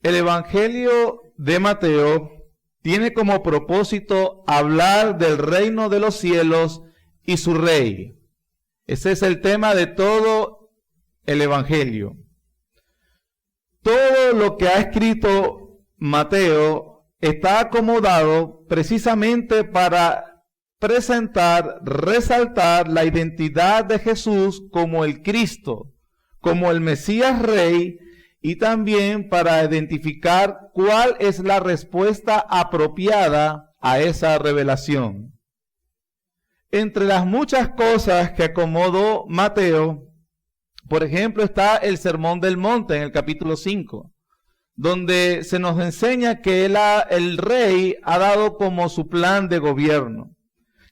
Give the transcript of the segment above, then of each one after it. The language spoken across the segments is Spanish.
El Evangelio de Mateo tiene como propósito hablar del reino de los cielos y su rey. Ese es el tema de todo el Evangelio. Todo lo que ha escrito Mateo está acomodado precisamente para presentar, resaltar la identidad de Jesús como el Cristo, como el Mesías Rey, y también para identificar cuál es la respuesta apropiada a esa revelación. Entre las muchas cosas que acomodó Mateo, por ejemplo, está el Sermón del Monte en el capítulo 5, donde se nos enseña que el rey ha dado como su plan de gobierno.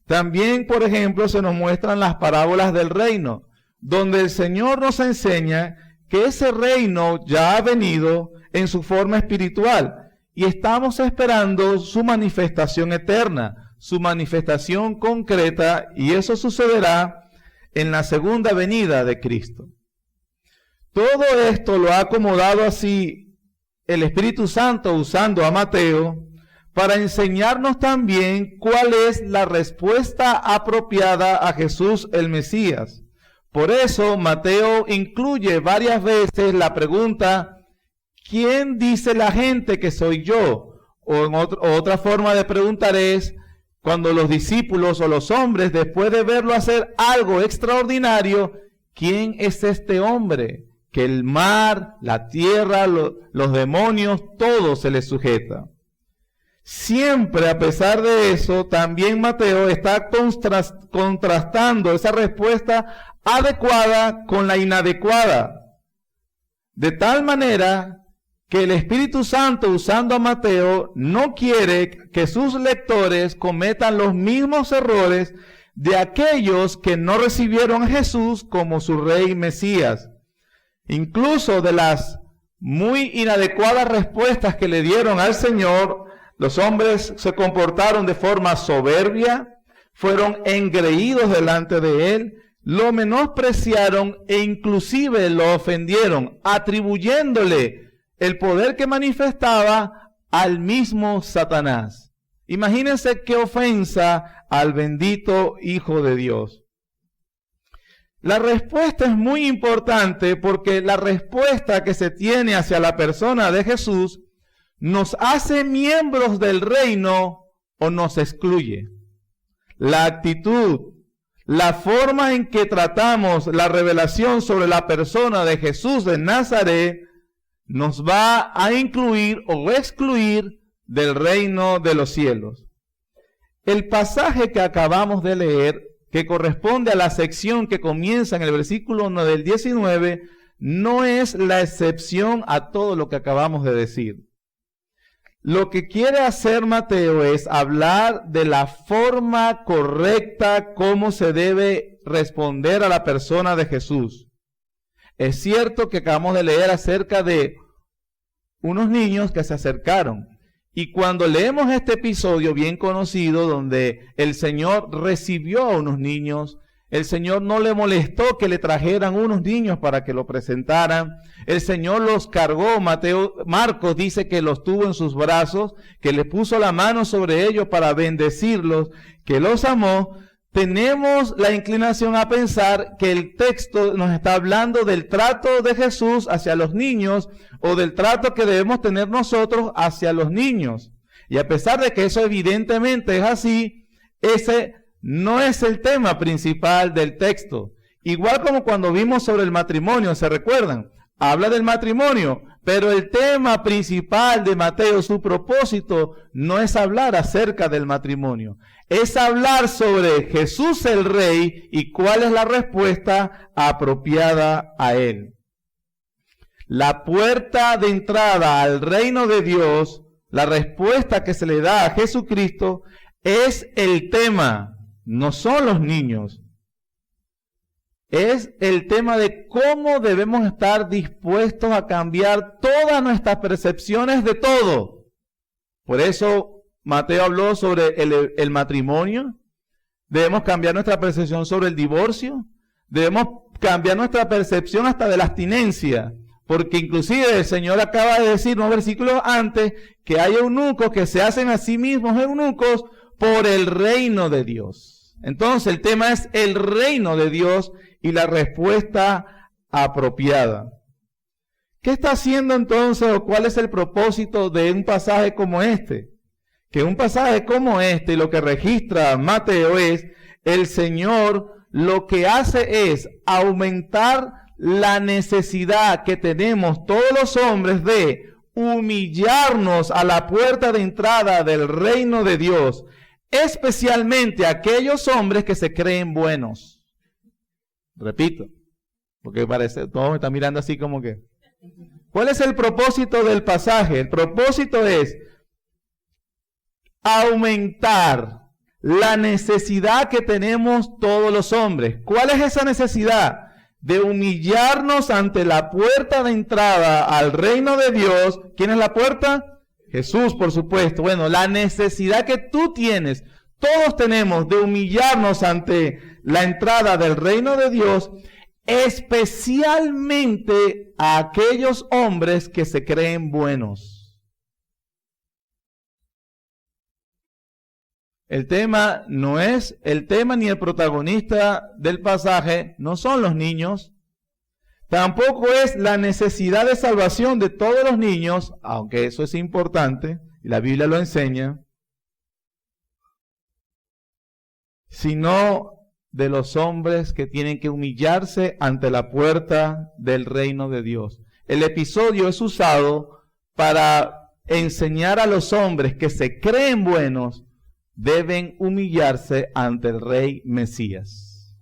También, por ejemplo, se nos muestran las parábolas del reino, donde el Señor nos enseña que ese reino ya ha venido en su forma espiritual y estamos esperando su manifestación eterna, su manifestación concreta, y eso sucederá en la segunda venida de Cristo. Todo esto lo ha acomodado así el Espíritu Santo usando a Mateo para enseñarnos también cuál es la respuesta apropiada a Jesús el Mesías. Por eso Mateo incluye varias veces la pregunta, ¿quién dice la gente que soy yo? Otra forma de preguntar es, cuando los discípulos o los hombres, después de verlo hacer algo extraordinario, ¿quién es este hombre? Que el mar, la tierra, los demonios, todo se le sujeta. Siempre, a pesar de eso, también Mateo está contrastando esa respuesta adecuada con la inadecuada. De tal manera que el Espíritu Santo, usando a Mateo, no quiere que sus lectores cometan los mismos errores de aquellos que no recibieron a Jesús como su Rey Mesías. Incluso de las muy inadecuadas respuestas que le dieron al Señor, los hombres se comportaron de forma soberbia, fueron engreídos delante de Él, lo menospreciaron e inclusive lo ofendieron, atribuyéndole el poder que manifestaba al mismo Satanás. Imagínense qué ofensa al bendito Hijo de Dios. La respuesta es muy importante porque la respuesta que se tiene hacia la persona de Jesús nos hace miembros del reino o nos excluye. La actitud, la forma en que tratamos la revelación sobre la persona de Jesús de Nazaret nos va a incluir o excluir del reino de los cielos. El pasaje que acabamos de leer, que corresponde a la sección que comienza en el versículo 1 del 19, no es la excepción a todo lo que acabamos de decir. Lo que quiere hacer Mateo es hablar de la forma correcta cómo se debe responder a la persona de Jesús. Es cierto que acabamos de leer acerca de unos niños que se acercaron. Y cuando leemos este episodio bien conocido donde el Señor recibió a unos niños, el Señor no le molestó que le trajeran unos niños para que lo presentaran. El Señor los cargó. Marcos dice que los tuvo en sus brazos, que le puso la mano sobre ellos para bendecirlos, que los amó. Tenemos la inclinación a pensar que el texto nos está hablando del trato de Jesús hacia los niños o del trato que debemos tener nosotros hacia los niños. Y a pesar de que eso evidentemente es así, ese no es el tema principal del texto. Igual como cuando vimos sobre el matrimonio, ¿se recuerdan? Habla del matrimonio, pero el tema principal de Mateo, su propósito, no es hablar acerca del matrimonio. Es hablar sobre Jesús el Rey y cuál es la respuesta apropiada a Él. La puerta de entrada al reino de Dios, la respuesta que se le da a Jesucristo, es el tema, no son los niños. Es el tema de cómo debemos estar dispuestos a cambiar todas nuestras percepciones de todo. Por eso Mateo habló sobre el matrimonio. Debemos cambiar nuestra percepción sobre el divorcio. Debemos cambiar nuestra percepción hasta de la abstinencia. Porque inclusive el Señor acaba de decir unos versículos antes que hay eunucos que se hacen a sí mismos eunucos por el reino de Dios. Entonces el tema es el reino de Dios y la respuesta apropiada. ¿Qué está haciendo entonces o cuál es el propósito de un pasaje como este? Que un pasaje como este, lo que registra Mateo es, el Señor lo que hace es aumentar la necesidad que tenemos todos los hombres de humillarnos a la puerta de entrada del reino de Dios, especialmente aquellos hombres que se creen buenos. Repito, porque parece, todos me están mirando así como que... ¿Cuál es el propósito del pasaje? El propósito es aumentar la necesidad que tenemos todos los hombres. ¿Cuál es esa necesidad? De humillarnos ante la puerta de entrada al reino de Dios. ¿Quién es la puerta? Jesús, por supuesto. Bueno, la necesidad que tú tienes, todos tenemos, de humillarnos ante la entrada del reino de Dios, especialmente a aquellos hombres que se creen buenos. El tema no es, el tema ni el protagonista del pasaje no son los niños. Tampoco es la necesidad de salvación de todos los niños, aunque eso es importante, y la Biblia lo enseña, sino de los hombres que tienen que humillarse ante la puerta del reino de Dios. El episodio es usado para enseñar a los hombres que se creen buenos deben humillarse ante el Rey Mesías.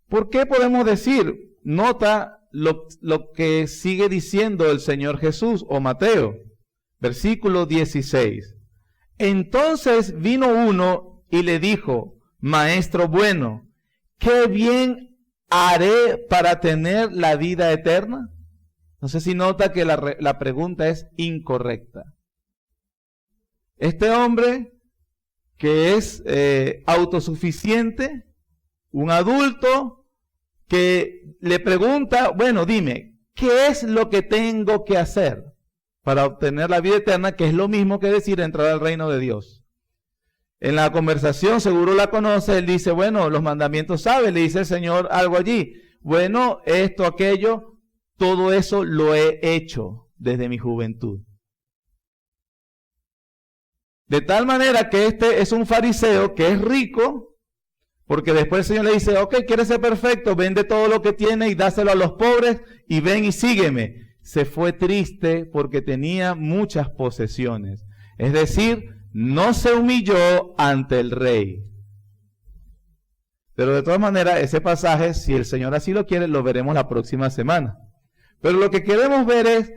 ¿Por qué podemos decir? Nota lo que sigue diciendo el Señor Jesús o Mateo, versículo 16. Entonces vino uno y le dijo, Maestro bueno, ¿qué bien haré para tener la vida eterna? No sé si nota que la pregunta es incorrecta. Este hombre que es autosuficiente, un adulto, que le pregunta, bueno, dime, ¿qué es lo que tengo que hacer para obtener la vida eterna? Que es lo mismo que decir entrar al reino de Dios. En la conversación, seguro la conoce, él dice, bueno, los mandamientos sabe, le dice el Señor algo allí. Bueno, esto, aquello, todo eso lo he hecho desde mi juventud. De tal manera que este es un fariseo que es rico, porque después el Señor le dice, ok, ¿quieres ser perfecto? Vende todo lo que tiene y dáselo a los pobres y ven y sígueme. Se fue triste porque tenía muchas posesiones. Es decir, no se humilló ante el rey. Pero de todas maneras, ese pasaje, si el Señor así lo quiere, lo veremos la próxima semana. Pero lo que quiero ver es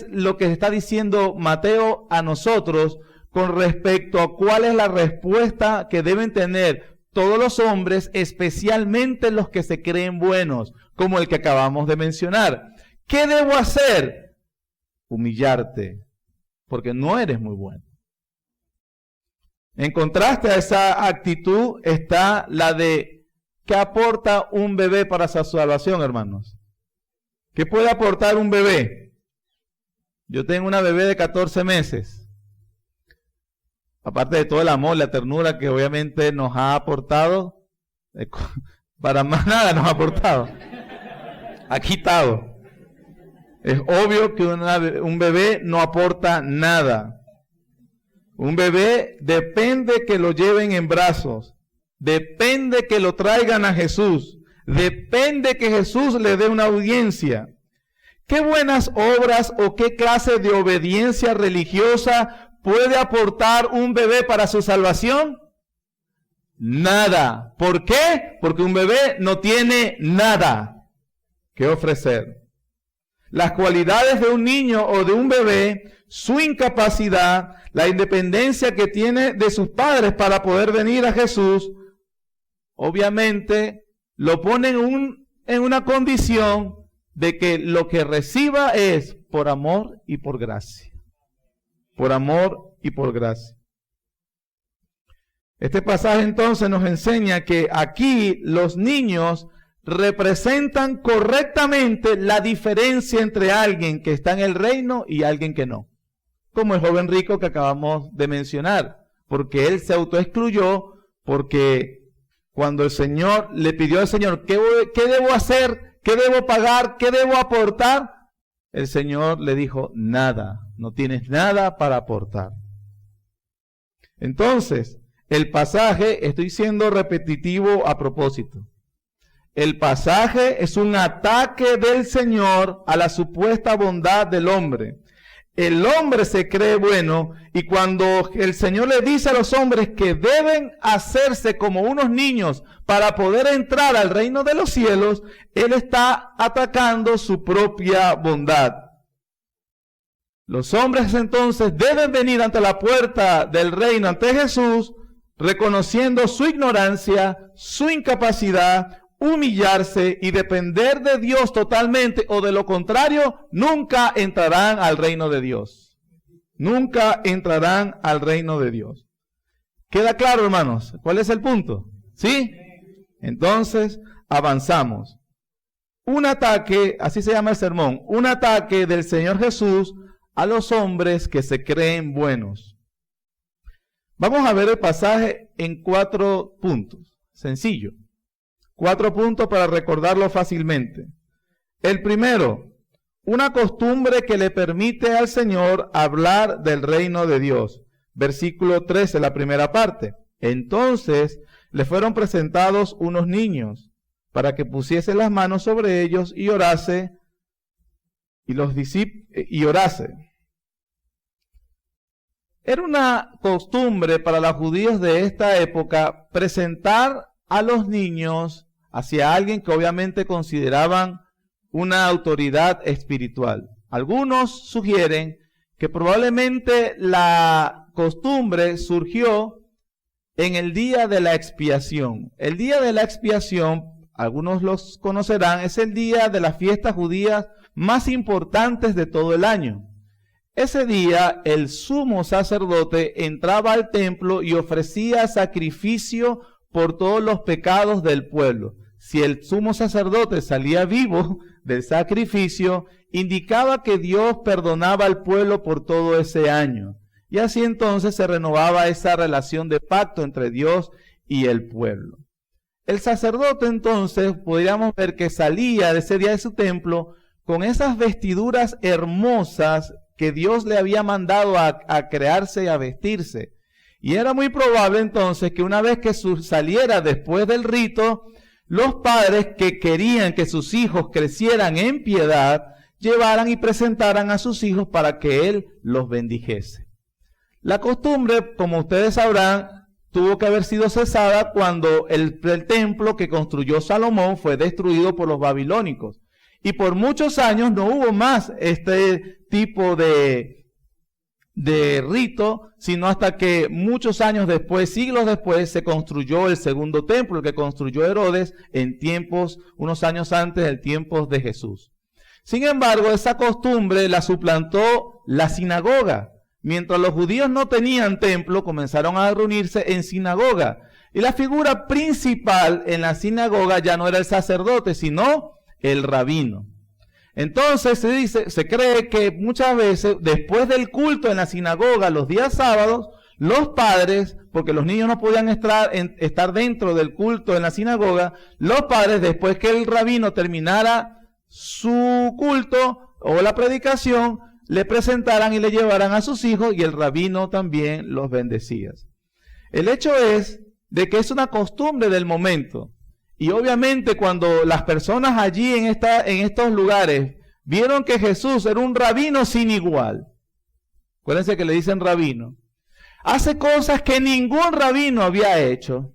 lo que está diciendo Mateo a nosotros con respecto a cuál es la respuesta que deben tener todos los hombres, especialmente los que se creen buenos, como el que acabamos de mencionar. ¿Qué debo hacer? Humillarte, porque no eres muy bueno. En contraste a esa actitud está la de ¿qué aporta un bebé para su salvación, hermanos? ¿Qué puede aportar un bebé? Yo tengo una bebé de 14 meses. Aparte de todo el amor, la ternura que obviamente nos ha aportado, para más nada nos ha aportado. Ha quitado. Es obvio que un bebé no aporta nada. Un bebé depende que lo lleven en brazos. Depende que lo traigan a Jesús. Depende que Jesús le dé una audiencia. ¿Qué buenas obras o qué clase de obediencia religiosa puede aportar un bebé para su salvación? Nada. ¿Por qué? Porque un bebé no tiene nada que ofrecer. Las cualidades de un niño o de un bebé, su incapacidad, la independencia que tiene de sus padres para poder venir a Jesús, obviamente lo ponen en una condición de que lo que reciba es por amor y por gracia. Por amor y por gracia. Este pasaje entonces nos enseña que aquí los niños representan correctamente la diferencia entre alguien que está en el reino y alguien que no. Como el joven rico que acabamos de mencionar, porque él se autoexcluyó, porque cuando el Señor le pidió al Señor, ¿qué debo hacer? ¿Qué debo pagar? ¿Qué debo aportar? El Señor le dijo, nada, no tienes nada para aportar. Entonces, el pasaje, estoy siendo repetitivo a propósito. El pasaje es un ataque del Señor a la supuesta bondad del hombre. El hombre se cree bueno y cuando el Señor le dice a los hombres que deben hacerse como unos niños para poder entrar al reino de los cielos, Él está atacando su propia bondad. Los hombres entonces deben venir ante la puerta del reino, ante Jesús, reconociendo su ignorancia, su incapacidad, humillarse y depender de Dios totalmente, o de lo contrario, nunca entrarán al reino de Dios. Nunca entrarán al reino de Dios. ¿Queda claro, hermanos? ¿Cuál es el punto? ¿Sí? Entonces, avanzamos. Un ataque, así se llama el sermón, un ataque del Señor Jesús a los hombres que se creen buenos. Vamos a ver el pasaje en 4 puntos. Sencillo. 4 puntos para recordarlo fácilmente. El primero, una costumbre que le permite al Señor hablar del reino de Dios. Versículo 13, la primera parte. Entonces le fueron presentados unos niños para que pusiese las manos sobre ellos y orase. Y orase. Era una costumbre para los judíos de esta época presentar a los niños hacia alguien que obviamente consideraban una autoridad espiritual. Algunos sugieren que probablemente la costumbre surgió en el día de la expiación. El día de la expiación, algunos los conocerán, es el día de las fiestas judías más importantes de todo el año. Ese día el sumo sacerdote entraba al templo y ofrecía sacrificio por todos los pecados del pueblo. Si el sumo sacerdote salía vivo del sacrificio, indicaba que Dios perdonaba al pueblo por todo ese año. Y así entonces se renovaba esa relación de pacto entre Dios y el pueblo. El sacerdote entonces podríamos ver que salía de ese día de su templo con esas vestiduras hermosas que Dios le había mandado a crearse y a vestirse. Y era muy probable entonces que una vez que saliera después del rito, los padres que querían que sus hijos crecieran en piedad, llevaran y presentaran a sus hijos para que Él los bendijese. La costumbre, como ustedes sabrán, tuvo que haber sido cesada cuando el templo que construyó Salomón fue destruido por los babilónicos. Y por muchos años no hubo más este tipo de rito, sino hasta que muchos años después, siglos después, se construyó el segundo templo, el que construyó Herodes en tiempos, unos años antes del tiempo de Jesús. Sin embargo, esa costumbre la suplantó la sinagoga. Mientras los judíos no tenían templo, comenzaron a reunirse en sinagoga. Y la figura principal en la sinagoga ya no era el sacerdote, sino el rabino. Entonces se cree que muchas veces después del culto en la sinagoga los días sábados, los padres, porque los niños no podían estar dentro del culto en la sinagoga, los padres después que el rabino terminara su culto o la predicación, le presentaran y le llevaran a sus hijos y el rabino también los bendecía. El hecho es de que es una costumbre del momento. Y obviamente cuando las personas allí en estos lugares vieron que Jesús era un rabino sin igual, acuérdense que le dicen rabino, hace cosas que ningún rabino había hecho,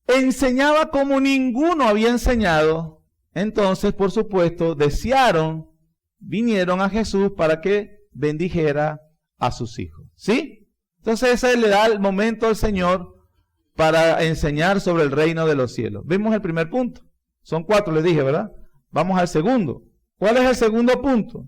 enseñaba como ninguno había enseñado, entonces por supuesto vinieron a Jesús para que bendijera a sus hijos. ¿Sí? Entonces ese le da el momento al Señor para enseñar sobre el reino de los cielos. Vimos el primer punto. Son 4, les dije, ¿verdad? Vamos al segundo. ¿Cuál es el segundo punto?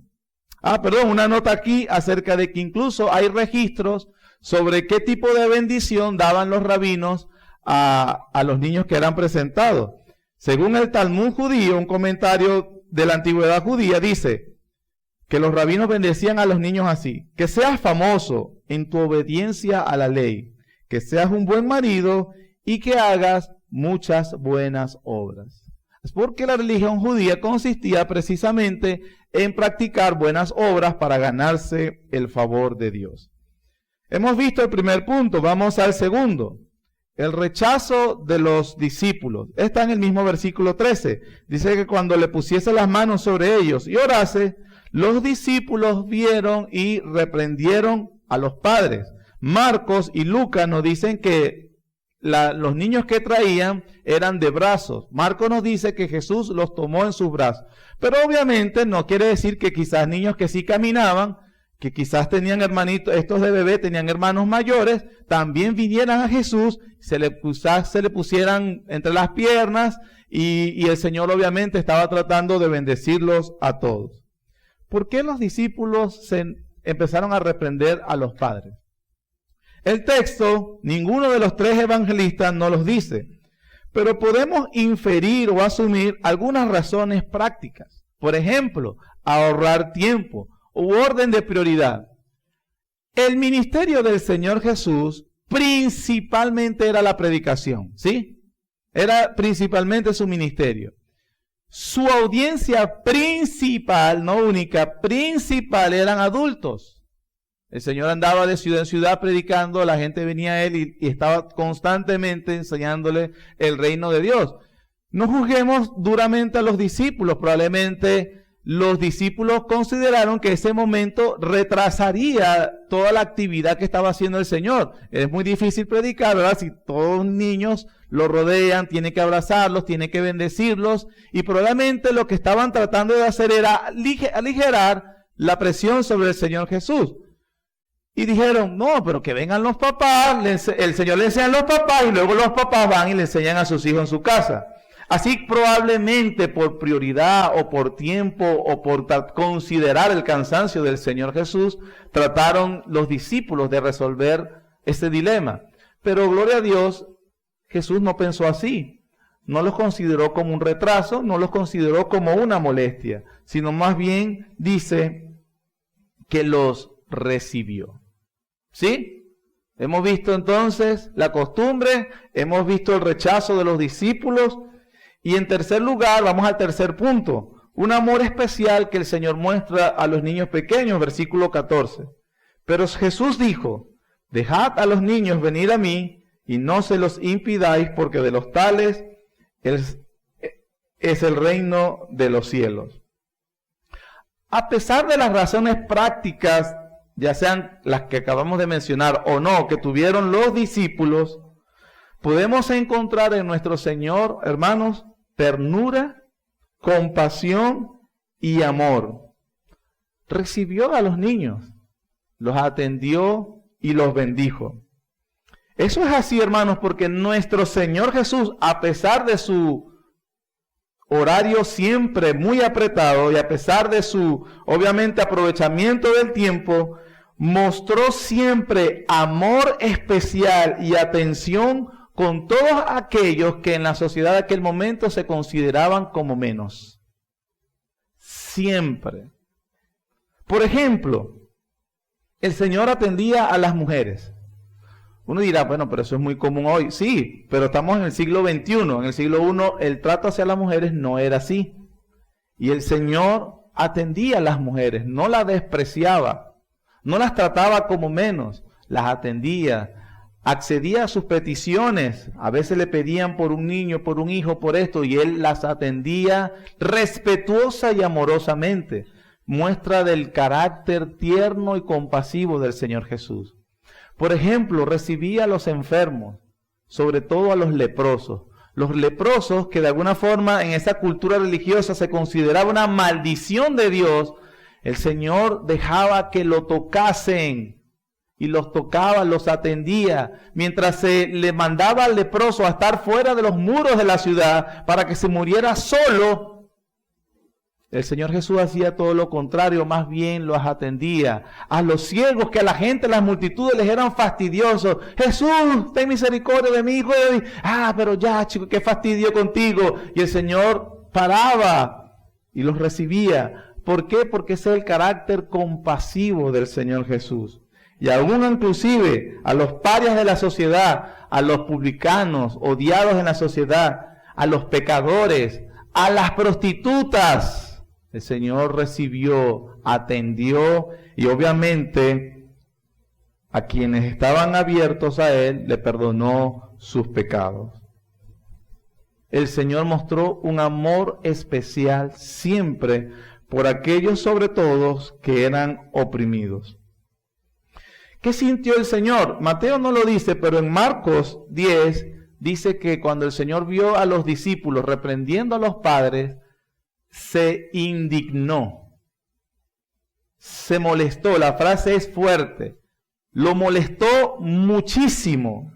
Una nota aquí acerca de que incluso hay registros sobre qué tipo de bendición daban los rabinos a los niños que eran presentados. Según el Talmud judío, un comentario de la antigüedad judía dice que los rabinos bendecían a los niños así: que seas famoso en tu obediencia a la ley, que seas un buen marido y que hagas muchas buenas obras. Es porque la religión judía consistía precisamente en practicar buenas obras para ganarse el favor de Dios. Hemos visto el primer punto, vamos al segundo. El rechazo de los discípulos. Está en el mismo versículo 13. Dice que cuando le pusiese las manos sobre ellos y orase, los discípulos vieron y reprendieron a los padres. Marcos y Lucas nos dicen que los niños que traían eran de brazos. Marcos nos dice que Jesús los tomó en sus brazos. Pero obviamente no quiere decir que quizás niños que sí caminaban, que quizás tenían hermanitos, estos de bebé tenían hermanos mayores, también vinieran a Jesús, se le pusieran entre las piernas y el Señor obviamente estaba tratando de bendecirlos a todos. ¿Por qué los discípulos empezaron a reprender a los padres? El texto, ninguno de los tres evangelistas nos los dice, pero podemos inferir o asumir algunas razones prácticas. Por ejemplo, ahorrar tiempo u orden de prioridad. El ministerio del Señor Jesús principalmente era la predicación, ¿sí? Era principalmente su ministerio. Su audiencia principal, no única, principal, eran adultos. El Señor andaba de ciudad en ciudad predicando, la gente venía a Él y estaba constantemente enseñándole el reino de Dios. No juzguemos duramente a los discípulos, probablemente los discípulos consideraron que ese momento retrasaría toda la actividad que estaba haciendo el Señor. Es muy difícil predicar, ¿verdad? Si todos los niños lo rodean, tiene que abrazarlos, tiene que bendecirlos, y probablemente lo que estaban tratando de hacer era aligerar la presión sobre el Señor Jesús. Y dijeron, no, pero que vengan los papás, el Señor le enseña a los papás y luego los papás van y le enseñan a sus hijos en su casa. Así probablemente por prioridad o por tiempo o por considerar el cansancio del Señor Jesús, trataron los discípulos de resolver ese dilema. Pero gloria a Dios, Jesús no pensó así. No los consideró como un retraso, no los consideró como una molestia, sino más bien dice que los recibió. ¿Sí? Hemos visto entonces la costumbre, hemos visto el rechazo de los discípulos. Y en tercer lugar, vamos al tercer punto, un amor especial que el Señor muestra a los niños pequeños, versículo 14. Pero Jesús dijo, dejad a los niños venir a mí y no se los impidáis, porque de los tales es el reino de los cielos. A pesar de las razones prácticas, ya sean las que acabamos de mencionar o no, que tuvieron los discípulos, podemos encontrar en nuestro Señor, hermanos, ternura, compasión y amor. Recibió a los niños, los atendió y los bendijo. Eso es así, hermanos, porque nuestro Señor Jesús, a pesar de su horario siempre muy apretado y a pesar de su, obviamente, aprovechamiento del tiempo, mostró siempre amor especial y atención con todos aquellos que en la sociedad de aquel momento se consideraban como menos. Siempre. Por ejemplo, el Señor atendía a las mujeres. Uno dirá, bueno, pero eso es muy común hoy. Sí, pero estamos en el siglo XXI. En el siglo I el trato hacia las mujeres no era así. Y el Señor atendía a las mujeres, no las despreciaba, no las trataba como menos, las atendía. Accedía a sus peticiones, a veces le pedían por un niño, por un hijo, por esto, y él las atendía respetuosa y amorosamente. Muestra del carácter tierno y compasivo del Señor Jesús. Por ejemplo, recibía a los enfermos, sobre todo a los leprosos. Los leprosos, que de alguna forma en esa cultura religiosa se consideraba una maldición de Dios, el Señor dejaba que lo tocasen. Y los tocaba, los atendía, mientras se le mandaba al leproso a estar fuera de los muros de la ciudad para que se muriera solo. El Señor Jesús hacía todo lo contrario, más bien los atendía. A los ciegos que a la gente, las multitudes les eran fastidiosos. Jesús, ten misericordia de mi hijo. Pero ya, chico, qué fastidio contigo. Y el Señor paraba y los recibía. ¿Por qué? Porque ese es el carácter compasivo del Señor Jesús. Y aún inclusive a los parias de la sociedad, a los publicanos, odiados en la sociedad, a los pecadores, a las prostitutas, el Señor recibió, atendió y obviamente a quienes estaban abiertos a Él, le perdonó sus pecados. El Señor mostró un amor especial siempre por aquellos sobre todo que eran oprimidos. ¿Qué sintió el Señor? Mateo no lo dice, pero en Marcos 10 dice que cuando el Señor vio a los discípulos reprendiendo a los padres, se indignó, se molestó. La frase es fuerte, lo molestó muchísimo.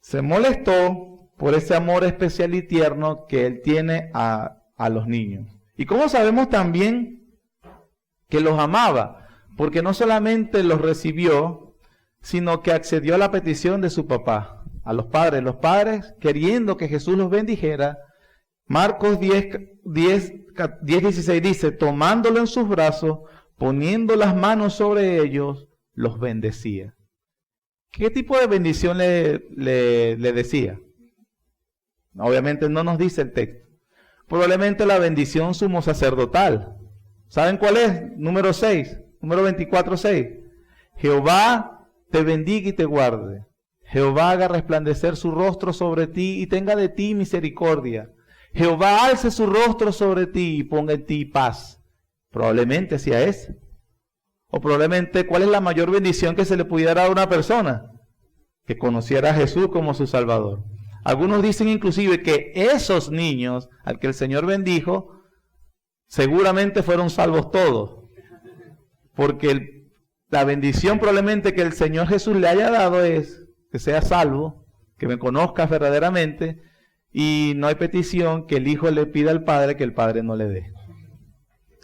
Se molestó por ese amor especial y tierno que Él tiene a los niños. ¿Y cómo sabemos también que los amaba? Porque no solamente los recibió, sino que accedió a la petición de su papá. A los padres queriendo que Jesús los bendijera. Marcos 10:16 dice, tomándolo en sus brazos, poniendo las manos sobre ellos, los bendecía. ¿Qué tipo de bendición le decía? Obviamente no nos dice el texto. Probablemente la bendición sumo sacerdotal. ¿Saben cuál es? Número 24:6. Jehová te bendiga y te guarde. Jehová haga resplandecer su rostro sobre ti y tenga de ti misericordia. Jehová alce su rostro sobre ti y ponga en ti paz. Probablemente sea ese. O probablemente, ¿cuál es la mayor bendición que se le pudiera dar a una persona? Que conociera a Jesús como su Salvador. Algunos dicen inclusive que esos niños al que el Señor bendijo, seguramente fueron salvos todos. Porque la bendición probablemente que el Señor Jesús le haya dado es que sea salvo, que me conozca verdaderamente, y no hay petición que el Hijo le pida al Padre que el Padre no le dé.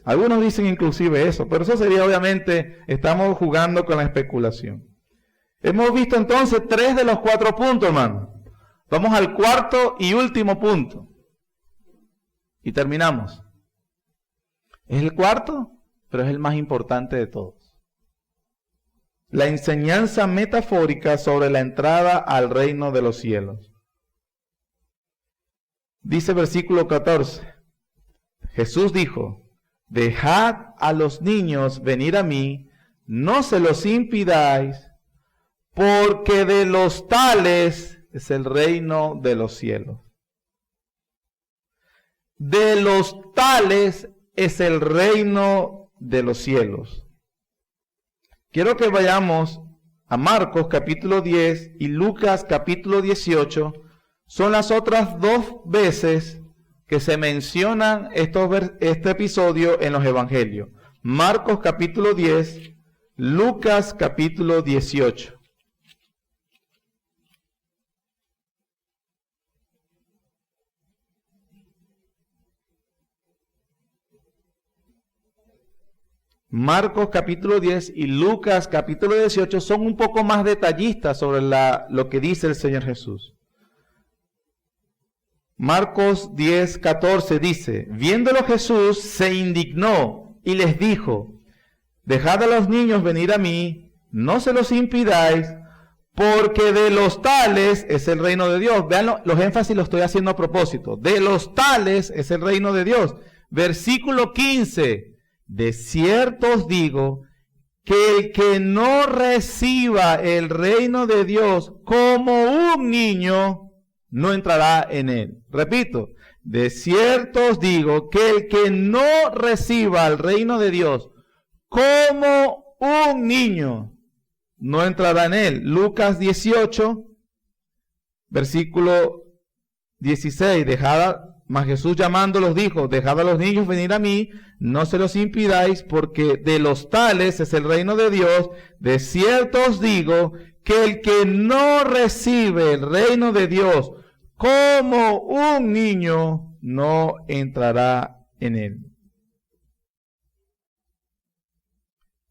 Algunos dicen inclusive eso, pero eso sería obviamente, estamos jugando con la especulación. Hemos visto entonces 3 de los 4 puntos, hermano. Vamos al cuarto y último punto. Y terminamos. Es el cuarto, pero es el más importante de todos. La enseñanza metafórica sobre la entrada al reino de los cielos. Dice versículo 14. Jesús dijo, dejad a los niños venir a mí, no se los impidáis, porque de los tales es el reino de los cielos. De los tales es el reino de los cielos. Quiero que vayamos a Marcos capítulo 10 y Lucas capítulo 18. Son las otras 2 veces que se mencionan este episodio en los evangelios. Marcos capítulo 10, Lucas capítulo 18. Marcos capítulo 10 y Lucas capítulo 18 son un poco más detallistas sobre lo que dice el Señor Jesús. Marcos 10:14 dice, viéndolo Jesús se indignó y les dijo, dejad a los niños venir a mí, no se los impidáis, porque de los tales es el reino de Dios. Vean, los énfasis los estoy haciendo a propósito. De los tales es el reino de Dios. Versículo 15. De cierto os digo que el que no reciba el reino de Dios como un niño, no entrará en él. Repito, de cierto os digo que el que no reciba el reino de Dios como un niño, no entrará en él. Lucas 18, versículo 16, mas Jesús llamándolos dijo, dejad a los niños venir a mí, no se los impidáis, porque de los tales es el reino de Dios. De cierto os digo que el que no recibe el reino de Dios como un niño, no entrará en él.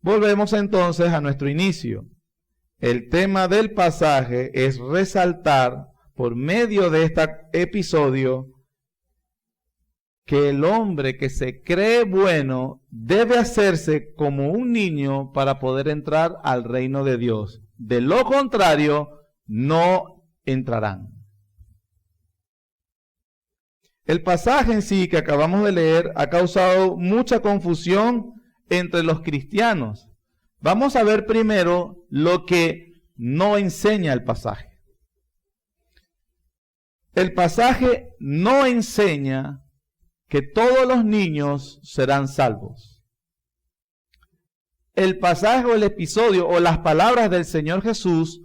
Volvemos entonces a nuestro inicio. El tema del pasaje es resaltar por medio de este episodio que el hombre que se cree bueno debe hacerse como un niño para poder entrar al reino de Dios. De lo contrario, no entrarán. El pasaje en sí que acabamos de leer ha causado mucha confusión entre los cristianos. Vamos a ver primero lo que no enseña el pasaje. El pasaje no enseña que todos los niños serán salvos. El pasaje o el episodio o las palabras del Señor Jesús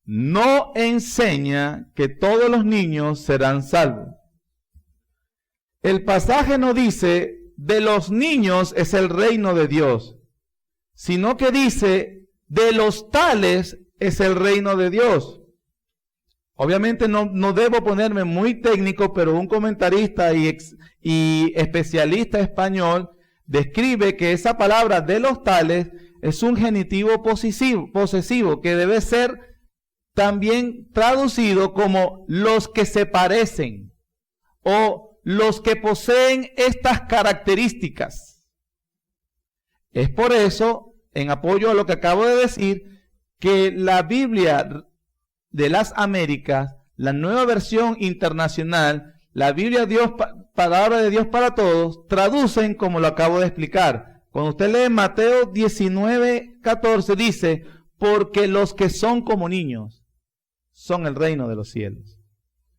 no enseña que todos los niños serán salvos. El pasaje no dice, de los niños es el reino de Dios, sino que dice, de los tales es el reino de Dios. Obviamente no debo ponerme muy técnico, pero un comentarista y especialista español describe que esa palabra de los tales es un genitivo posesivo que debe ser también traducido como los que se parecen o los que poseen estas características. Es por eso, en apoyo a lo que acabo de decir, que la Biblia de las Américas, la nueva versión internacional, la Biblia Dios, Palabra de Dios para Todos, traducen como lo acabo de explicar. Cuando usted lee Mateo 19:14, dice, porque los que son como niños son el reino de los cielos.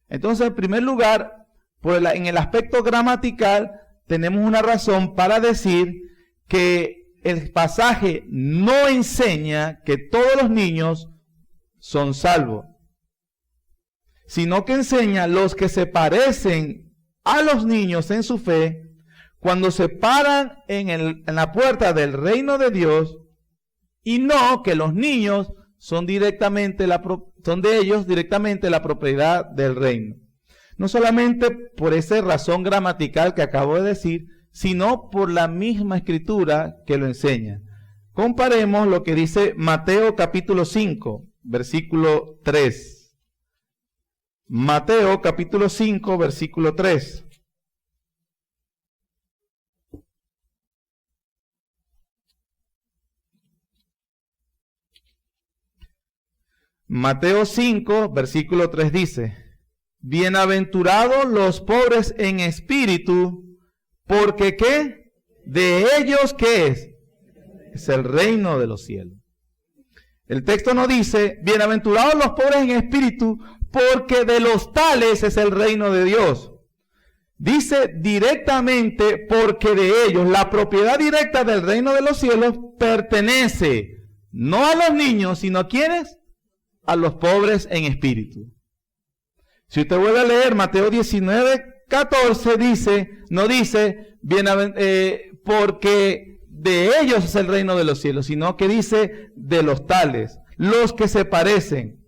Entonces, en primer lugar, en el aspecto gramatical, tenemos una razón para decir que el pasaje no enseña que todos los niños son salvos, sino que enseña los que se parecen a los niños en su fe, cuando se paran en la puerta del reino de Dios, y no que los niños son de ellos directamente la propiedad del reino. No solamente por esa razón gramatical que acabo de decir, sino por la misma escritura que lo enseña. Comparemos lo que dice Mateo capítulo 5, versículo 3. Mateo capítulo 5, versículo 3. Mateo 5, versículo 3 dice, bienaventurados los pobres en espíritu, porque ¿qué? De ellos, ¿qué es? Es el reino de los cielos. El texto no dice, bienaventurados los pobres en espíritu, porque de los tales es el reino de Dios. Dice directamente, porque de ellos, la propiedad directa del reino de los cielos pertenece no a los niños, sino ¿a quiénes? A los pobres en espíritu. Si usted vuelve a leer Mateo 19:14, dice, no dice, porque de ellos es el reino de los cielos, sino que dice de los tales, los que se parecen.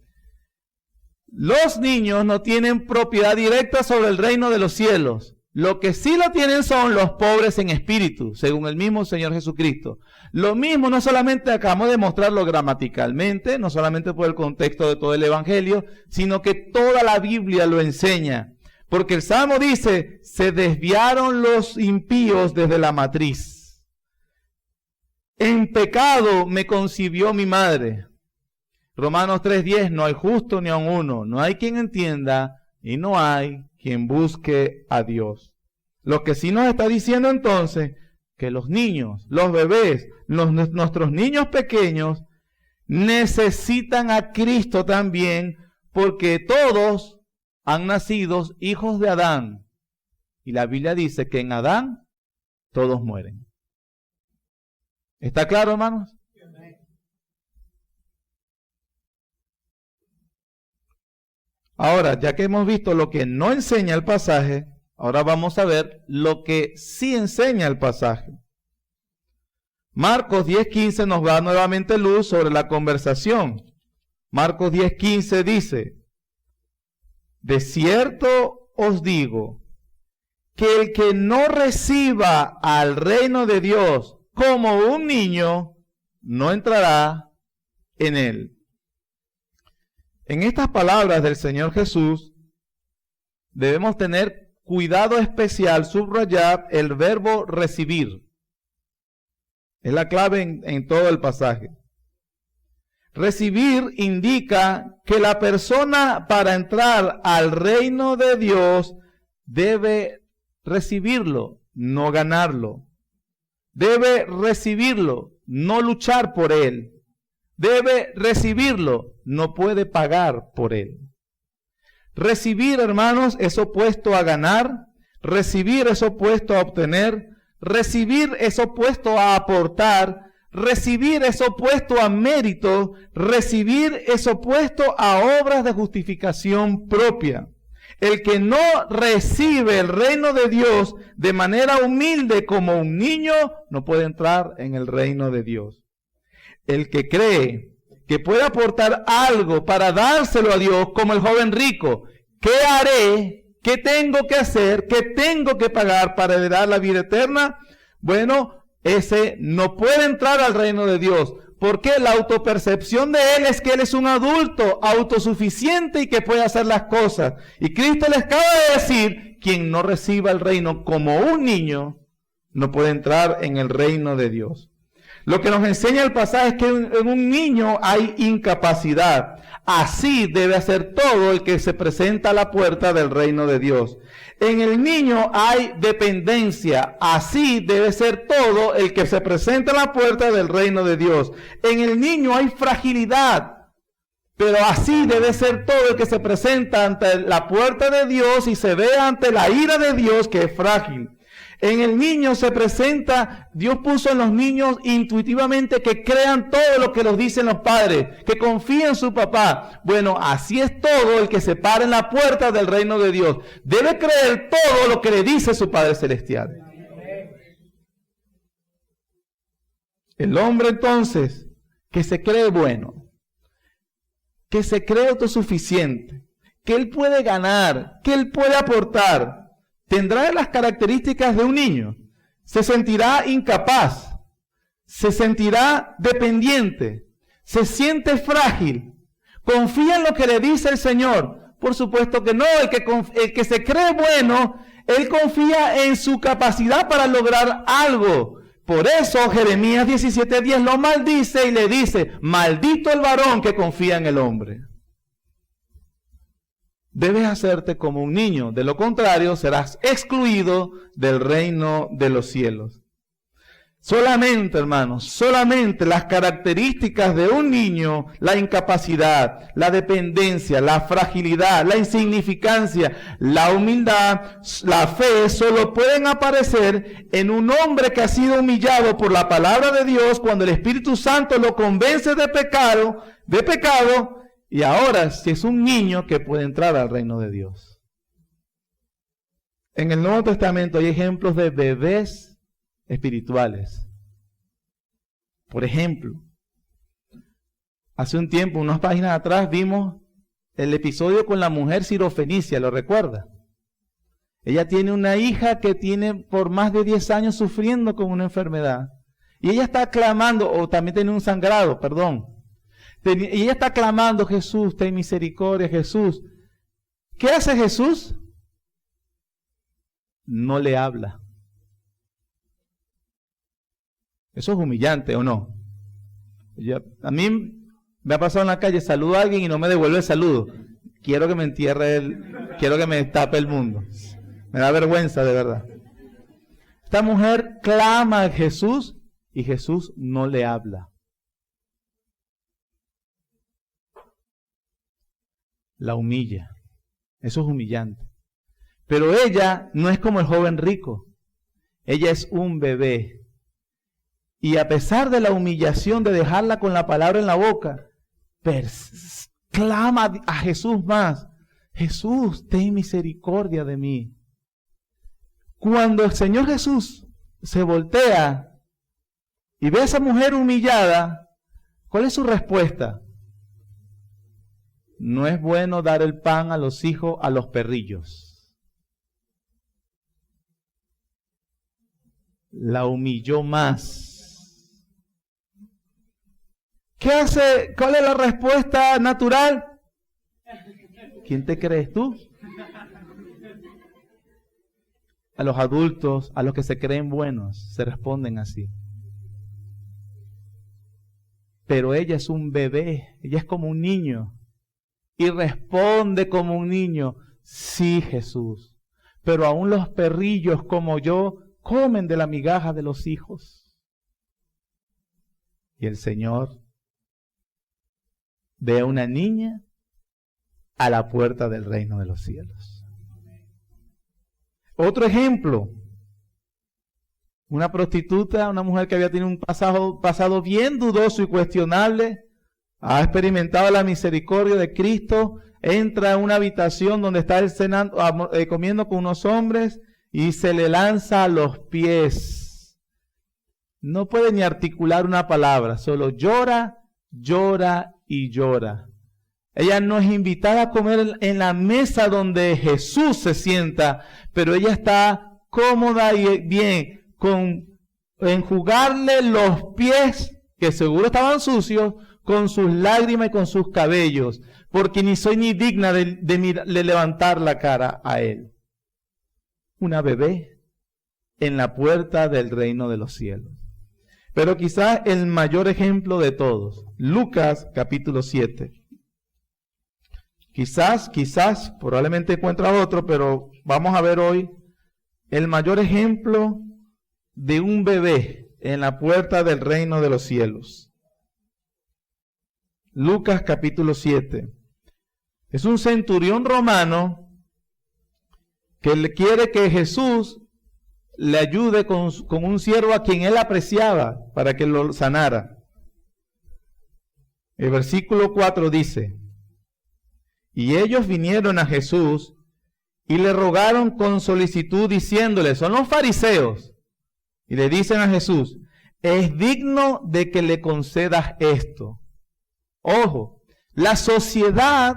Los niños no tienen propiedad directa sobre el reino de los cielos. Lo que sí lo tienen son los pobres en espíritu, según el mismo Señor Jesucristo. Lo mismo no solamente acabamos de mostrarlo gramaticalmente, no solamente por el contexto de todo el Evangelio, sino que toda la Biblia lo enseña. Porque el Salmo dice, se desviaron los impíos desde la matriz. En pecado me concibió mi madre. Romanos 3:10, no hay justo ni aun uno, no hay quien entienda y no hay quien busque a Dios. Lo que sí nos está diciendo entonces, que los niños, los bebés, nuestros niños pequeños, necesitan a Cristo también, porque todos han nacido hijos de Adán. Y la Biblia dice que en Adán todos mueren. ¿Está claro, hermanos? Ahora, ya que hemos visto lo que no enseña el pasaje, ahora vamos a ver lo que sí enseña el pasaje. Marcos 10:15 nos da nuevamente luz sobre la conversación. Marcos 10:15 dice, De cierto os digo, que el que no reciba al reino de Dios como un niño, no entrará en él. En estas palabras del Señor Jesús, debemos tener cuidado especial, subrayar el verbo recibir. Es la clave en todo el pasaje. Recibir indica que la persona para entrar al reino de Dios debe recibirlo, no ganarlo. Debe recibirlo, no luchar por él. Debe recibirlo, no puede pagar por él. Recibir, hermanos, es opuesto a ganar. Recibir es opuesto a obtener. Recibir es opuesto a aportar. Recibir es opuesto a mérito. Recibir es opuesto a obras de justificación propia. El que no recibe el reino de Dios de manera humilde como un niño, no puede entrar en el reino de Dios. El que cree que puede aportar algo para dárselo a Dios, como el joven rico, ¿qué haré? ¿Qué tengo que hacer? ¿Qué tengo que pagar para heredar la vida eterna? Bueno, ese no puede entrar al reino de Dios, porque la autopercepción de él es que él es un adulto autosuficiente y que puede hacer las cosas. Y Cristo les acaba de decir, quien no reciba el reino como un niño, no puede entrar en el reino de Dios. Lo que nos enseña el pasaje es que en un niño hay incapacidad. Así debe hacer todo el que se presenta a la puerta del reino de Dios. En el niño hay dependencia. Así debe ser todo el que se presenta a la puerta del reino de Dios. En el niño hay fragilidad. Pero así debe ser todo el que se presenta ante la puerta de Dios y se ve ante la ira de Dios, que es frágil. En el niño se presenta, Dios puso en los niños intuitivamente que crean todo lo que los dicen los padres, que confíen en su papá. Bueno, así es todo el que se para en la puerta del reino de Dios. Debe creer todo lo que le dice su Padre Celestial. El hombre entonces, que se cree bueno, que se cree autosuficiente, que él puede ganar, que él puede aportar, tendrá las características de un niño. Se sentirá incapaz, se sentirá dependiente, se siente frágil, confía en lo que le dice el Señor. Por supuesto que no, el que se cree bueno, él confía en su capacidad para lograr algo. Por eso Jeremías 17:10 lo maldice y le dice, maldito el varón que confía en el hombre. Debes hacerte como un niño, de lo contrario serás excluido del reino de los cielos. Solamente, hermanos, solamente las características de un niño, la incapacidad, la dependencia, la fragilidad, la insignificancia, la humildad, la fe, solo pueden aparecer en un hombre que ha sido humillado por la palabra de Dios cuando el Espíritu Santo lo convence de pecado, y ahora, si es un niño que puede entrar al reino de Dios. En el Nuevo Testamento hay ejemplos de bebés espirituales. Por ejemplo, hace un tiempo, unas páginas atrás, vimos el episodio con la mujer sirofenicia, ¿lo recuerda? Ella tiene una hija que tiene por más de 10 años sufriendo con una enfermedad. Y ella está clamando, o también tiene un sangrado, perdón. Y ella está clamando, Jesús, ten misericordia, Jesús. ¿Qué hace Jesús? No le habla. Eso es humillante, ¿o no? A mí me ha pasado en la calle, saludo a alguien y no me devuelve el saludo. Quiero que me entierre quiero que me tape el mundo. Me da vergüenza, de verdad. Esta mujer clama a Jesús y Jesús no le habla. La humilla. Eso es humillante. Pero ella no es como el joven rico. Ella es un bebé. Y a pesar de la humillación de dejarla con la palabra en la boca, clama a Jesús más. Jesús, ten misericordia de mí. Cuando el Señor Jesús se voltea y ve a esa mujer humillada, ¿cuál es su respuesta? no es bueno dar el pan a los hijos, a los perrillos. La humilló más. ¿Qué hace? ¿Cuál es la respuesta natural? ¿Quién te crees tú? A los adultos, a los que se creen buenos, se responden así. Pero ella es un bebé, ella es como un niño. Y responde como un niño, sí, Jesús. Pero aún los perrillos como yo comen de la migaja de los hijos. Y el Señor ve a una niña a la puerta del reino de los cielos. Otro ejemplo. Una prostituta, una mujer que había tenido un pasado bien dudoso y cuestionable, ha experimentado la misericordia de Cristo, entra a una habitación donde está él cenando, comiendo con unos hombres y se le lanza a los pies. No puede ni articular una palabra, solo llora, llora y llora. Ella no es invitada a comer en la mesa donde Jesús se sienta, pero ella está cómoda y bien con enjugarle los pies, que seguro estaban sucios, con sus lágrimas y con sus cabellos, porque ni soy ni digna de levantar la cara a él. Una bebé en la puerta del reino de los cielos. Pero quizás el mayor ejemplo de todos, Lucas capítulo 7. Quizás, probablemente encuentra otro, pero vamos a ver hoy el mayor ejemplo de un bebé en la puerta del reino de los cielos. Lucas capítulo 7. Es un centurión romano que le quiere que Jesús le ayude con un siervo a quien él apreciaba para que lo sanara. El versículo 4 dice: y ellos vinieron a Jesús y le rogaron con solicitud diciéndole, son los fariseos, y le dicen a Jesús, es digno de que le concedas esto. Ojo, la sociedad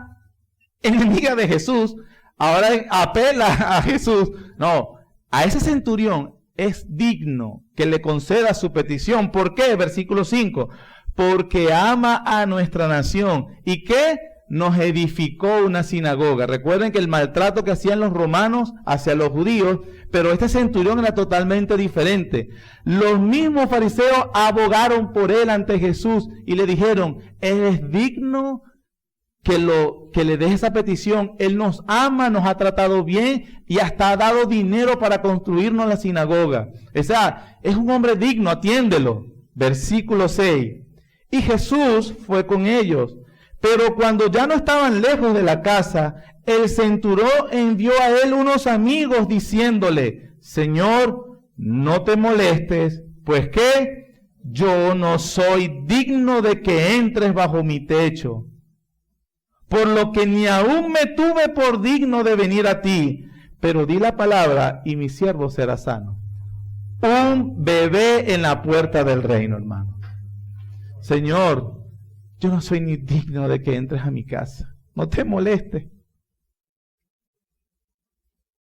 enemiga de Jesús ahora apela a Jesús. No, a ese centurión es digno que le conceda su petición. ¿Por qué? Versículo 5. Porque ama a nuestra nación. ¿Y qué? Nos edificó una sinagoga. Recuerden que el maltrato que hacían los romanos hacia los judíos, pero este centurión era totalmente diferente. Los mismos fariseos abogaron por él ante Jesús y le dijeron, él es digno que le deje esa petición. Él nos ama, nos ha tratado bien y hasta ha dado dinero para construirnos la sinagoga. O sea, es un hombre digno, atiéndelo. Versículo 6. Y Jesús fue con ellos. Pero cuando ya no estaban lejos de la casa, el centurión envió a él unos amigos diciéndole, Señor, no te molestes, pues que yo no soy digno de que entres bajo mi techo, por lo que ni aún me tuve por digno de venir a ti, pero di la palabra y mi siervo será sano. Un bebé en la puerta del reino, hermano. Señor, yo no soy ni digno de que entres a mi casa. No te molestes.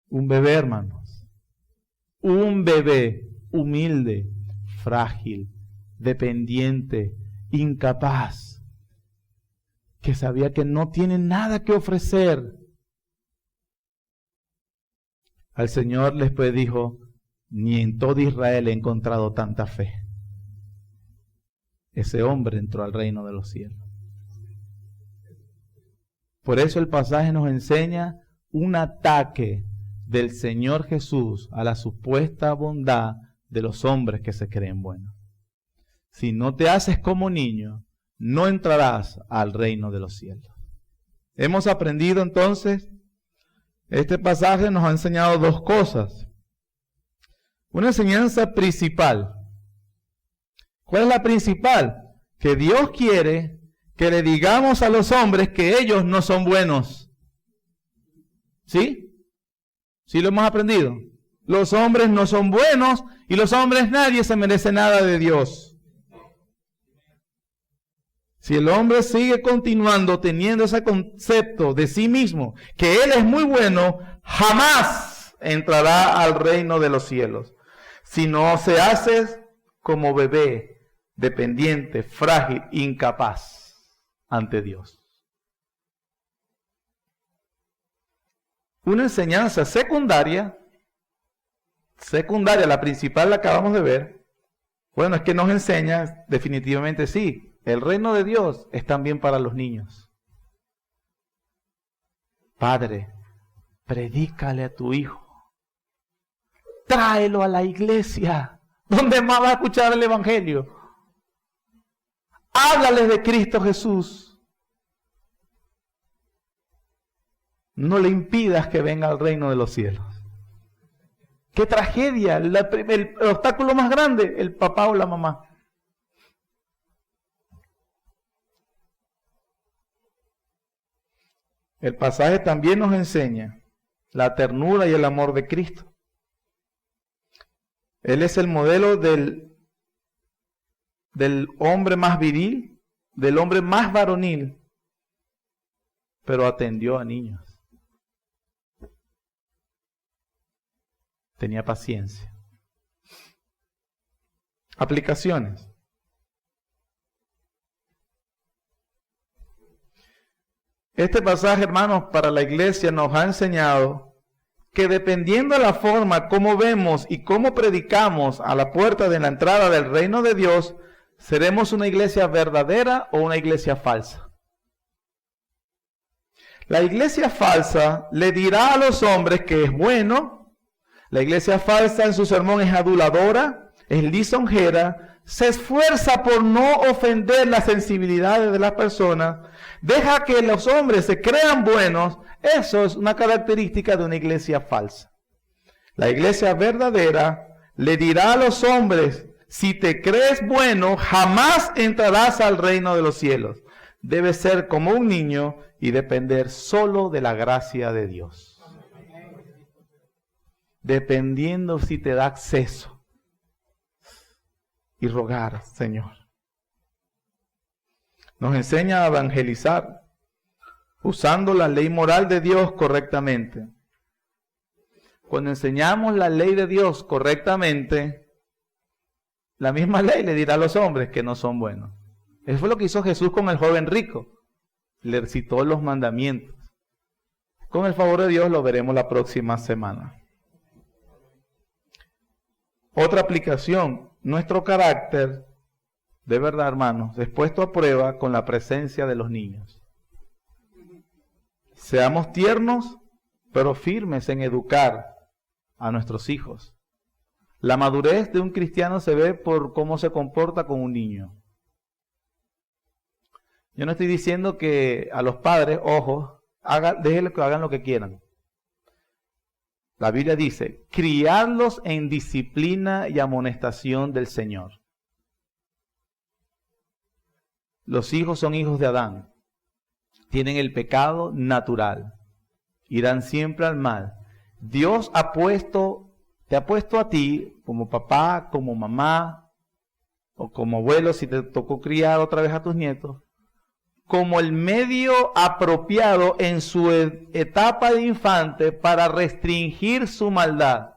Un bebé, hermanos. Un bebé humilde, frágil, dependiente, incapaz, que sabía que no tiene nada que ofrecer. Al Señor después dijo, ni en todo Israel he encontrado tanta fe. Ese hombre entró al reino de los cielos. Por eso el pasaje nos enseña un ataque del Señor Jesús a la supuesta bondad de los hombres que se creen buenos. Si no te haces como niño, no entrarás al reino de los cielos. Hemos aprendido entonces, este pasaje nos ha enseñado dos cosas. Una enseñanza principal. ¿Cuál es la principal? Que Dios quiere que le digamos a los hombres que ellos no son buenos. ¿Sí? ¿Sí lo hemos aprendido? Los hombres no son buenos y los hombres nadie se merece nada de Dios. Si el hombre sigue continuando teniendo ese concepto de sí mismo, que él es muy bueno, jamás entrará al reino de los cielos. Si no se hace como bebé, dependiente, frágil, incapaz ante Dios. Una enseñanza secundaria, la principal la acabamos de ver. Bueno, es que nos enseña definitivamente sí. El reino de Dios es también para los niños. Padre, predícale a tu hijo. Tráelo a la iglesia, donde más va a escuchar el evangelio. Háblales de Cristo Jesús. No le impidas que venga al reino de los cielos. ¡Qué tragedia! El obstáculo más grande, el papá o la mamá. El pasaje también nos enseña la ternura y el amor de Cristo. Él es el modelo del hombre más viril, del hombre más varonil, pero atendió a niños. Tenía paciencia. Aplicaciones. Este pasaje, hermanos, para la iglesia nos ha enseñado que dependiendo de la forma como vemos y cómo predicamos a la puerta de la entrada del reino de Dios, seremos una iglesia verdadera o una iglesia falsa. La iglesia falsa le dirá a los hombres que es bueno. La iglesia falsa en su sermón es aduladora, es lisonjera, se esfuerza por no ofender las sensibilidades de las personas, deja que los hombres se crean buenos. Eso es una característica de una iglesia falsa. La iglesia verdadera le dirá a los hombres: si te crees bueno, jamás entrarás al reino de los cielos. Debes ser como un niño y depender solo de la gracia de Dios. Dependiendo si te da acceso. Y rogar, Señor. Nos enseña a evangelizar, usando la ley moral de Dios correctamente. Cuando enseñamos la ley de Dios correctamente, la misma ley le dirá a los hombres que no son buenos. Eso fue lo que hizo Jesús con el joven rico. Le recitó los mandamientos. Con el favor de Dios lo veremos la próxima semana. Otra aplicación, nuestro carácter, de verdad, hermanos, es puesto a prueba con la presencia de los niños. Seamos tiernos, pero firmes en educar a nuestros hijos. La madurez de un cristiano se ve por cómo se comporta con un niño. Yo no estoy diciendo que a los padres, ojo, déjenles que hagan lo que quieran. La Biblia dice, criarlos en disciplina y amonestación del Señor. Los hijos son hijos de Adán. Tienen el pecado natural. Irán siempre al mal. Dios te ha puesto a ti, como papá, como mamá, o como abuelo, si te tocó criar otra vez a tus nietos, como el medio apropiado en su etapa de infante para restringir su maldad.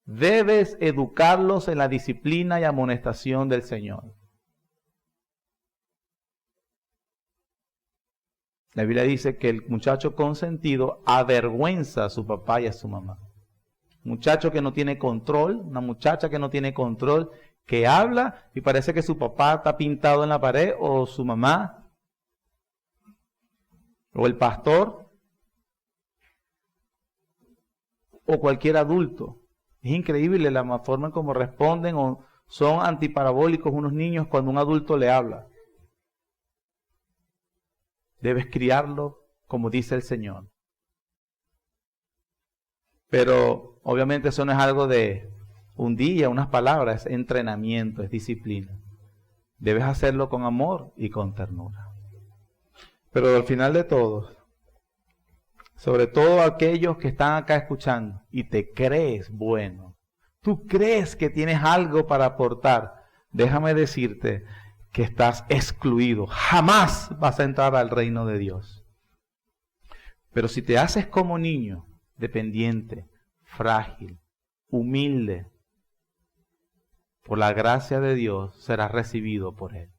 Debes educarlos en la disciplina y amonestación del Señor. La Biblia dice que el muchacho consentido avergüenza a su papá y a su mamá. Muchacho que no tiene control, una muchacha que no tiene control, que habla y parece que su papá está pintado en la pared, o su mamá, o el pastor, o cualquier adulto. Es increíble la forma en cómo responden, o son antiparabólicos unos niños cuando un adulto le habla. Debes criarlo como dice el Señor. Pero obviamente eso no es algo de un día, unas palabras, es entrenamiento, es disciplina. Debes hacerlo con amor y con ternura. Pero al final de todo, sobre todo aquellos que están acá escuchando y te crees bueno, tú crees que tienes algo para aportar, déjame decirte que estás excluido. Jamás vas a entrar al reino de Dios. Pero si te haces como niño, dependiente, frágil, humilde, por la gracia de Dios serás recibido por Él.